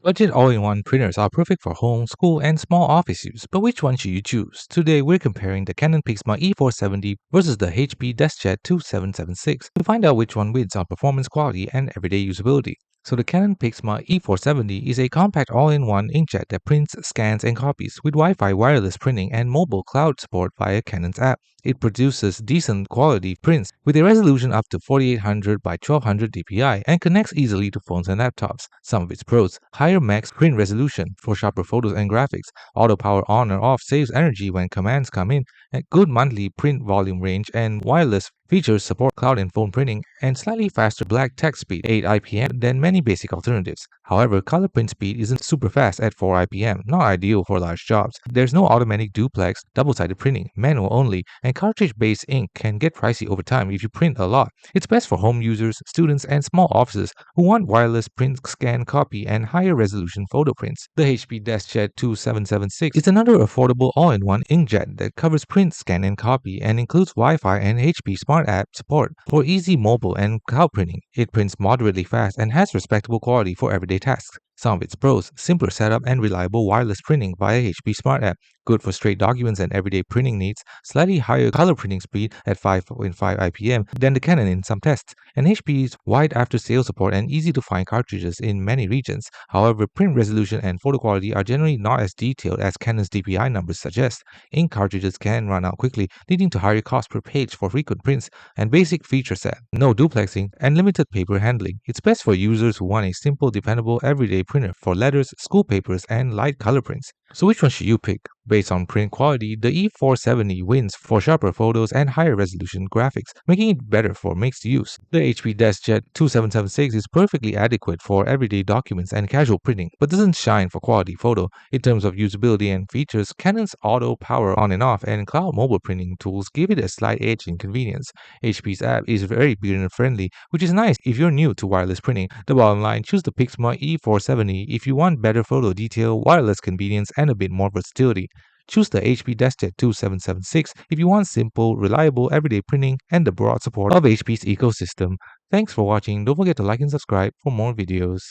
Budget all-in-one printers are perfect for home, school, and small office use, but which one should you choose? Today, we're comparing the Canon Pixma E470 versus the HP DeskJet 2776 to find out which one wins on performance, quality, and everyday usability. So the Canon Pixma E470 is a compact all-in-one inkjet that prints, scans, and copies with Wi-Fi wireless printing and mobile cloud support via Canon's app. It produces decent quality prints with a resolution up to 4800 by 1200 dpi and connects easily to phones and laptops. Some of its pros: higher max print resolution for sharper photos and graphics, auto power on or off saves energy when commands come in, and good monthly print volume range, and wireless features support cloud and phone printing, and slightly faster black text speed 8 IPM than many basic alternatives. However, color print speed isn't super fast at 4 IPM, not ideal for large jobs. There's no automatic duplex, double-sided printing, manual only, and cartridge-based ink can get pricey over time if you print a lot. It's best for home users, students, and small offices who want wireless print, scan, copy, and higher resolution photo prints. The HP DeskJet 2776 is another affordable all-in-one inkjet that covers print, scan, and copy, and includes Wi-Fi and HP Smart App support for easy mobile and cloud printing. It prints moderately fast and has respectable quality for everyday tasks. Some of its pros: simpler setup and reliable wireless printing via HP Smart App, good for straight documents and everyday printing needs, slightly higher color printing speed at 5.5 IPM than the Canon in some tests, and HP's wide after-sales support and easy-to-find cartridges in many regions. However, print resolution and photo quality are generally not as detailed as Canon's DPI numbers suggest. Ink cartridges can run out quickly, leading to higher cost per page for frequent prints, and basic feature set: no duplexing and limited paper handling. It's best for users who want a simple, dependable, everyday printer for letters, school papers, and light color prints. So which one should you pick? Based on print quality, the E470 wins for sharper photos and higher resolution graphics, making it better for mixed use. The HP DeskJet 2776 is perfectly adequate for everyday documents and casual printing, but doesn't shine for quality photo. In terms of usability and features, Canon's auto power on and off and cloud mobile printing tools give it a slight edge in convenience. HP's app is very beginner friendly, which is nice if you're new to wireless printing. The bottom line: choose the Pixma E470 if you want better photo detail, wireless convenience, and a bit more versatility. Choose the HP DeskJet 2776 if you want simple, reliable, everyday printing and the broad support of HP's ecosystem. Thanks for watching. Don't forget to like and subscribe for more videos.